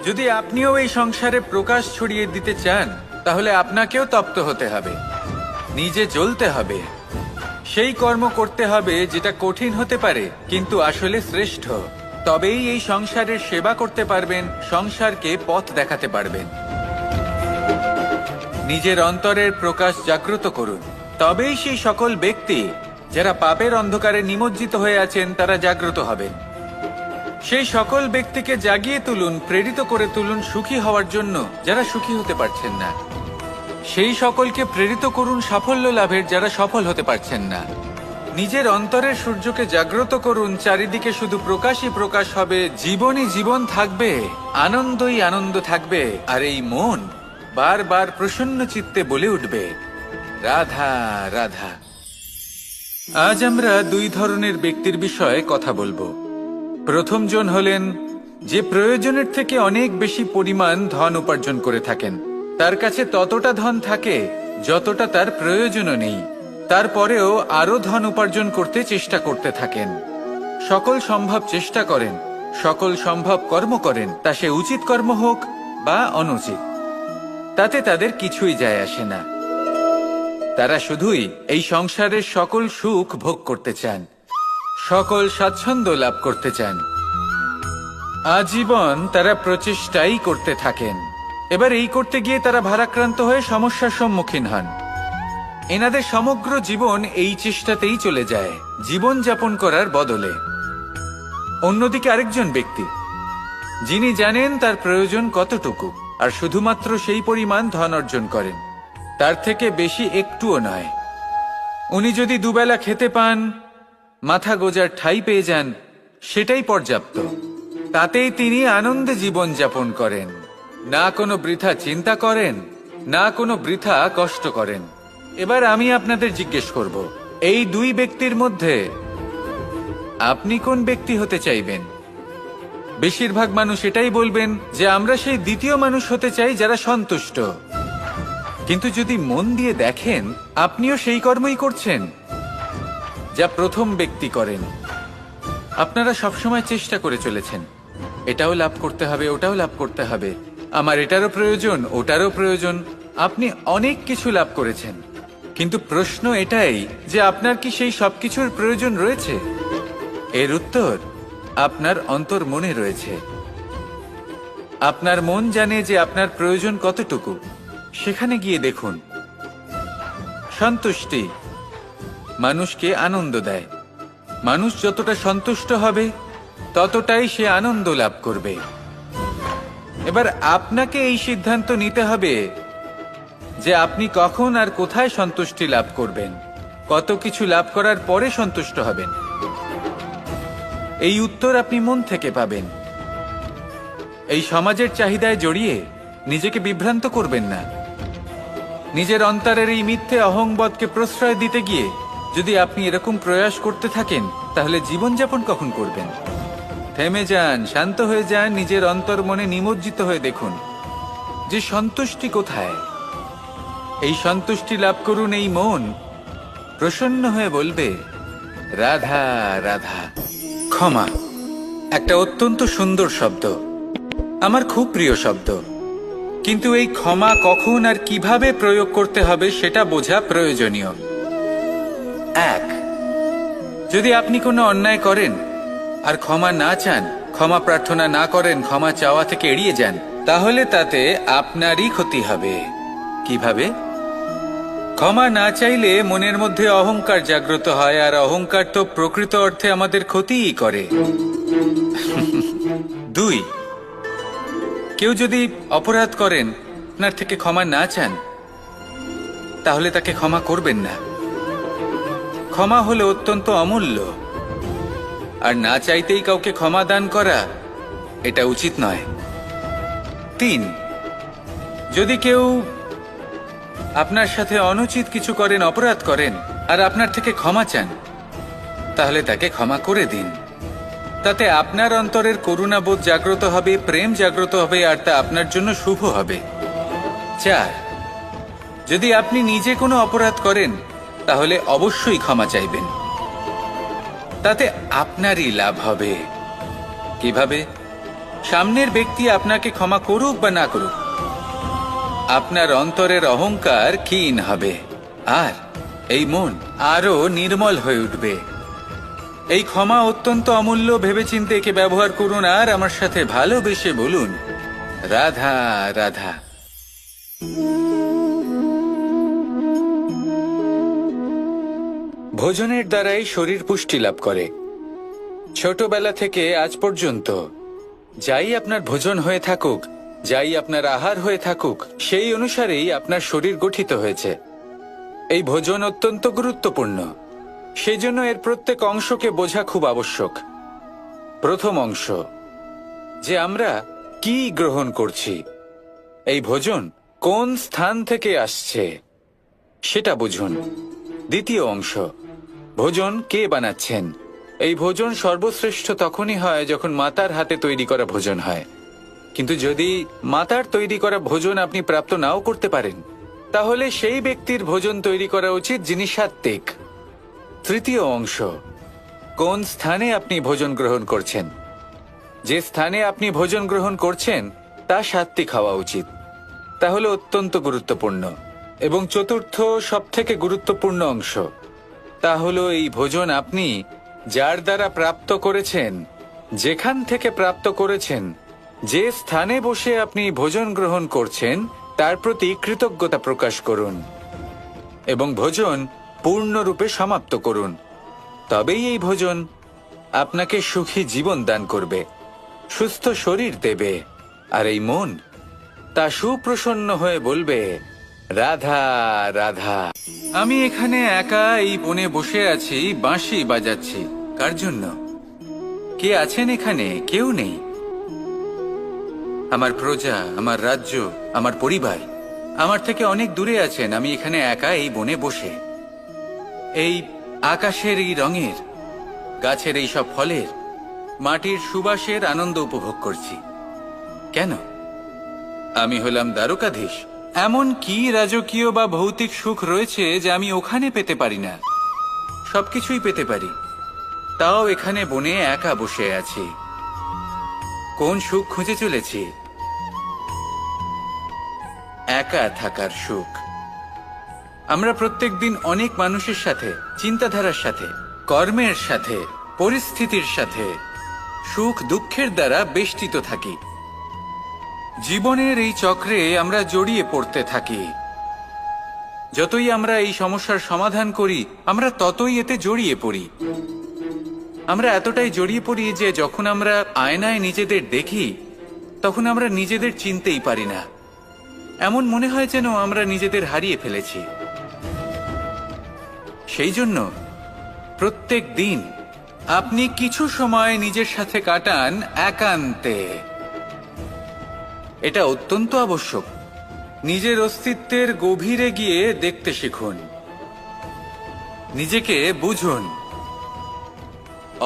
যদি আপনিও এই সংসারে প্রকাশ ছড়িয়ে দিতে চান, তাহলে আপনাকেও তপ্ত হতে হবে, নিজে জ্বলতে হবে, সেই কর্ম করতে হবে যেটা কঠিন হতে পারে কিন্তু আসলে শ্রেষ্ঠ। তবেই এই সংসারের সেবা করতে পারবেন, সংসারকে পথ দেখাতে পারবেন। নিজের অন্তরের প্রকাশ জাগ্রত করুন। তবেই সেই সকল ব্যক্তি যারা পাপের অন্ধকারে নিমজ্জিত হয়ে আছেন তারা জাগ্রত হবেন। সেই সকল ব্যক্তিকে জাগিয়ে তুলুন, প্রেরিত করে তুলুন সুখী হওয়ার জন্য যারা সুখী হতে পারছেন না। সেই সকলকে প্রেরিত করুন সাফল্য লাভের যারা সফল হতে পারছেন না। নিজের অন্তরের সূর্যকে জাগ্রত করুন, চারিদিকে শুধু প্রকাশই প্রকাশ হবে, জীবনই জীবন থাকবে, আনন্দই আনন্দ থাকবে, আর এই মন বারবার প্রসন্ন চিত্তে বলে উঠবে, রাধা রাধা। আজ আমরা দুই ধরনের ব্যক্তির বিষয়ে কথা বলবো। প্রথম জন হলেন যে প্রয়োজনের থেকে অনেক বেশি পরিমাণ ধন উপার্জন করে থাকেন। তার কাছে ততটা ধন থাকে যতটা তার প্রয়োজনও নেই, তারপরেও আরো ধন উপার্জন করতে চেষ্টা করতে থাকেন। সকল সম্ভব চেষ্টা করেন, সকল সম্ভব কর্ম করেন, তা সে উচিত কর্ম হোক বা অনুচিত, তাতে তাদের কিছুই যায় আসে না। তারা শুধুই এই সংসারের সকল সুখ ভোগ করতে চান, সকল স্বাচ্ছন্দ্য লাভ করতে চান। আজীবন তারা প্রচেষ্টাই করতে থাকেন। এবার এই করতে গিয়ে তারা ভারাক্রান্ত হয়ে সমস্যার সম্মুখীন হন। এনাদের সমগ্র জীবন এই চেষ্টাতেই চলে যায়, জীবন যাপন করার বদলে। অন্যদিকে আরেকজন ব্যক্তি যিনি জানেন তার প্রয়োজন কতটুকু, আর শুধুমাত্র সেই পরিমাণ ধন অর্জন করেন, তার থেকে বেশি একটুও নয়। উনি যদি দুবেলা খেতে পান, মাথা গোজার ঠাঁই পেয়ে যান, সেটাই পর্যাপ্ত। তাতেই তিনি আনন্দে জীবন যাপন করেন, না কোনো বৃথা চিন্তা করেন, না কোনো বৃথা কষ্ট করেন। এবার আমি আপনাদের জিজ্ঞেস করব, এই দুই ব্যক্তির মধ্যে আপনি কোন ব্যক্তি হতে চাইবেন? বেশিরভাগ মানুষ এটাই বলবেন যে আমরা সেই দ্বিতীয় মানুষ হতে চাই যারা সন্তুষ্ট। কিন্তু যদি মন দিয়ে দেখেন, আপনিও সেই কর্মই করছেন যা প্রথম ব্যক্তি করেন। আপনারা সবসময় চেষ্টা করে চলেছেন, এটাও লাভ করতে হবে, ওটাও লাভ করতে হবে, আমার এটারও প্রয়োজন, ওটারও প্রয়োজন। আপনি অনেক কিছু লাভ করেছেন, কিন্তু প্রশ্ন এটাই যে আপনার কি সেই সবকিছুর প্রয়োজন রয়েছে? এর উত্তর আপনার অন্তর মনে রয়েছে। আপনার মন জানে যে আপনার প্রয়োজন কতটুকু। সেখানে গিয়ে দেখুন। সন্তুষ্টি মানুষকে আনন্দ দেয়। মানুষ যতটা সন্তুষ্ট হবে ততটাই সে আনন্দ লাভ করবে। এবার আপনাকে এই সিদ্ধান্ত নিতে হবে যে আপনি কখন আর কোথায় সন্তুষ্টি লাভ করবেন, কত কিছু লাভ করার পরে সন্তুষ্ট হবেন। এই উত্তর আপনি মন থেকে পাবেন। এই সমাজের চাহিদায় জড়িয়ে নিজেকে বিভ্রান্ত করবেন না। নিজের অন্তরের এই মিথ্যে অহংবোধকে প্রশ্রয় দিতে গিয়ে যদি আপনি এরকম প্রয়াস করতে থাকেন, তাহলে জীবনযাপন কখন করবেন? থেমে যান, শান্ত হয়ে যান, নিজের অন্তর মনে নিমজ্জিত হয়ে দেখুন যে সন্তুষ্টি কোথায়। এই সন্তুষ্টি লাভ করুন। এই মন প্রসন্ন হয়ে বলবে, রাধা রাধা। ক্ষমা একটা অত্যন্ত সুন্দর শব্দ, আমার খুব প্রিয় শব্দ, কিন্তু এই ক্ষমা কখন আর কিভাবে প্রয়োগ করতে হবে সেটা বোঝা প্রয়োজনীয়। এক, যদি আপনি কোনো অন্যায় করেন আর ক্ষমা না চান, ক্ষমা প্রার্থনা না করেন, ক্ষমা চাওয়া থেকে এড়িয়ে যান, তাহলে তাতে আপনারই ক্ষতি হবে। কিভাবে? ক্ষমা না চাইলে মনের মধ্যে অহংকার জাগ্রত হয়, আর অহংকার তো প্রকৃত অর্থে আমাদের ক্ষতিই করে। দুই, কেউ যদি অপরাধ করেন, আপনার থেকে ক্ষমা না চান, তাহলে তাকে ক্ষমা করবেন না। ক্ষমা হলো অত্যন্ত অমূল্য, আর না চাইতেই কাউকে ক্ষমা দান করা এটা উচিত নয়। তিন, যদি কেউ আপনার সাথে অনুচিত কিছু করেন, অপরাধ করেন, আর আপনার থেকে ক্ষমা চান, তাহলে তাকে ক্ষমা করে দিন। তাতে আপনার অন্তরের করুণাবোধ জাগ্রত হবে, প্রেম জাগ্রত হবে, আর তা আপনার জন্য শুভ হবে। চার, যদি আপনি নিজে কোনো অপরাধ করেন, তাহলে অবশ্যই ক্ষমা চাইবেন। তাতে আপনারই লাভ হবে। কিভাবে? সামনের ব্যক্তি আপনাকে ক্ষমা করুক বা না করুক, আপনার অন্তরের অহংকার ক্ষীণ হবে, আর এই মন আরো নির্মল হয়ে উঠবে। এই ক্ষমা অত্যন্ত অমূল্য, ভেবেচিন্তে একে ব্যবহার করুন, আর আমার সাথে ভালোবেসে বলুন, রাধা রাধা। ভোজনের দ্বারাই শরীর পুষ্টি লাভ করে। ছোটবেলা থেকে আজ পর্যন্ত যাই আপনার ভোজন হয়ে থাকুক, যাই আপনার আহার হয়ে থাকুক, সেই অনুসারেই আপনার শরীর গঠিত হয়েছে। এই ভোজন অত্যন্ত গুরুত্বপূর্ণ, সেই জন্য এর প্রত্যেক অংশকে বোঝা খুব আবশ্যক। প্রথম অংশ, যে আমরা কি গ্রহণ করছি, এই ভোজন কোন স্থান থেকে আসছে সেটা বুঝুন। দ্বিতীয় অংশ, ভোজন কে বানাচ্ছেন। এই ভোজন সর্বশ্রেষ্ঠ তখনই হয় যখন মাতার হাতে তৈরি করা ভোজন হয়। কিন্তু যদি মাতার তৈরি করা ভোজন আপনি প্রাপ্ত নাও করতে পারেন, তাহলে সেই ব্যক্তির ভোজন তৈরি করা উচিত যিনি সাত্ত্বিক। তৃতীয় অংশ, কোন স্থানে আপনি ভোজন গ্রহণ করছেন। যে স্থানে আপনি ভোজন গ্রহণ করছেন তা সাত্ত্বিক হওয়া উচিত। তাহলে অত্যন্ত গুরুত্বপূর্ণ। এবং চতুর্থ সবথেকে গুরুত্বপূর্ণ অংশ, তা হলো এই ভোজন আপনি যার দ্বারা প্রাপ্ত করেছেন, যেখান থেকে প্রাপ্ত করেছেন, যে স্থানে বসে আপনি ভোজন গ্রহণ করছেন তার প্রতি কৃতজ্ঞতা প্রকাশ করুন এবং ভোজন পূর্ণরূপে সমাপ্ত করুন। তবেই এই ভোজন আপনাকে সুখী জীবন দান করবে, সুস্থ শরীর দেবে, আর এই মন তা সুপ্রসন্ন হয়ে বলবে, রাধা রাধা। আমি এখানে একা এই বনে বসে আছি, বাঁশি বাজাচ্ছি। কার জন্য? কে আছেন এখানে? কেউ নেই। আমার প্রজা, আমার রাজ্য, আমার পরিবার আমার থেকে অনেক দূরে আছেন। আমি এখানে একা এই বনে বসে এই আকাশের এই রঙের, গাছের এই সব ফলের, মাটির সুবাসের আনন্দ উপভোগ করছি। কেন? আমি হলাম দ্বারকাধীশ। এমন কি রাজকীয় বা ভৌতিক সুখ রয়েছে যা আমি ওখানে পেতে পারি না? সবকিছুই পেতে পারি, তাও এখানে বনে একা বসে আছি। কোন সুখ খুঁজে চলেছি? একা থাকার সুখ। আমরা প্রত্যেকদিন অনেক মানুষের সাথে, চিন্তাধারার সাথে, কর্মের সাথে, পরিস্থিতির সাথে, সুখ দুঃখের দ্বারা বেষ্টিত থাকি। জীবনের এই চক্রে আমরা জড়িয়ে পড়তে থাকি। যতই আমরা এই সমস্যার সমাধান করি, আমরা ততই এতে জড়িয়ে পড়ি। আমরা এতটাই জড়িয়ে পড়ি যে যখন আমরা আয়নায় নিজেদের দেখি, তখন আমরা নিজেদের চিনতেই পারি না। এমন মনে হয় যেন আমরা নিজেদের হারিয়ে ফেলেছি। সেই জন্য প্রত্যেক দিন আপনি কিছু সময় নিজের সাথে কাটান একান্তে। এটা অত্যন্ত আবশ্যক। নিজের অস্তিত্বের গভীরে গিয়ে দেখতে শিখুন, নিজেকে বুঝুন।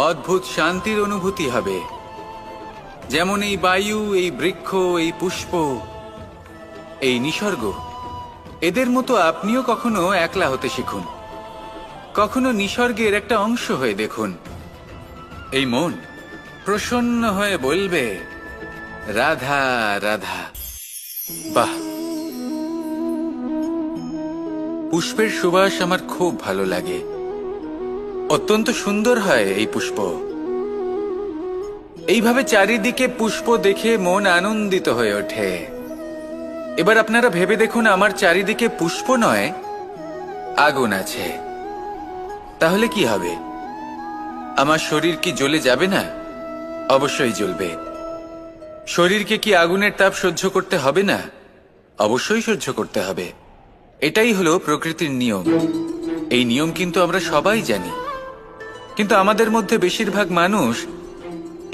অদ্ভুত শান্তির অনুভূতি হবে। যেমন এই বায়ু, এই বৃক্ষ, এই পুষ্প, এই নিসর্গ, এদের মতো আপনিও কখনো একলা হতে শিখুন। কখনো নিসর্গের একটা অংশ হয়ে দেখুন। এই মন প্রসন্ন হয়ে বলবে, রাধা রাধা। বাহ, পুষ্পের সুবাস আমার খুব ভালো লাগে। অত্যন্ত সুন্দর হয় এই পুষ্প। এইভাবে চারিদিকে পুষ্প দেখে মন আনন্দিত হয়ে ওঠে। এবার আপনারা ভেবে দেখুন, আমার চারিদিকে পুষ্প নয়, আগুন আছে। তাহলে কি হবে? আমার শরীর কি জ্বলে যাবে না? অবশ্যই জ্বলবে। শরীরকে কি আগুনের তাপ সহ্য করতে হবে না? অবশ্যই সহ্য করতে হবে। এটাই হলো প্রকৃতির নিয়ম। এই নিয়ম কিন্তু আমরা সবাই জানি, কিন্তু আমাদের মধ্যে বেশিরভাগ মানুষ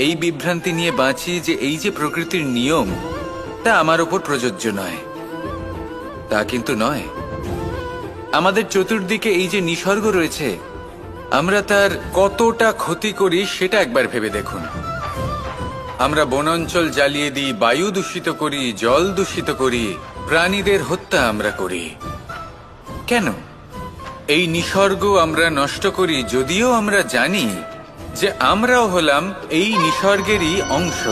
এই বিভ্রান্তি নিয়ে বাঁচি যে এই যে প্রকৃতির নিয়ম, তা আমার উপর প্রযোজ্য নয়। তা কিন্তু নয়। আমাদের চতুর্দিকে এই যে নিসর্গ রয়েছে, আমরা তার কতটা ক্ষতি করি সেটা একবার ভেবে দেখুন। আমরা বনাঞ্চল জ্বালিয়ে দিই, বায়ু দূষিত করি, জল দূষিত করি, প্রাণীদের হত্যা আমরা করি। কেন? এই নিসর্গ আমরা নষ্ট করি, যদিও আমরা জানি যে আমরাও হলাম এই নিসর্গেরই অংশ।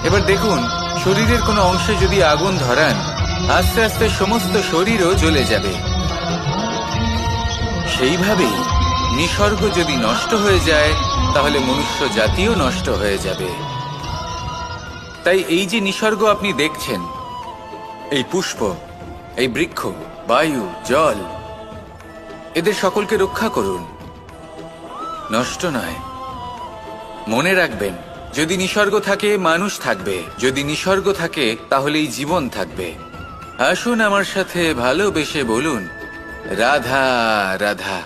এবার দেখুন, শরীরের কোনো অংশে যদি আগুন ধরান, আস্তে আস্তে সমস্ত শরীরও জ্বলে যাবে। সেইভাবেই নিসর্গ যদি নষ্ট হয়ে যায়, তাহলে মনুষ্য জাতিও নষ্ট হয়ে যাবে। তাই এই যে নিসর্গ আপনি দেখছেন, এই পুষ্প, এই বৃক্ষ, বায়ু, জল, এদের সকলকে রক্ষা করুন, নষ্ট নয়। মনে রাখবেন, যদি নিসর্গ থাকে মানুষ থাকবে, যদি নিসর্গ থাকে তাহলেই জীবন থাকবে। আসুন আমার সাথে ভালোবেসে বলুন, রাধা রাধা।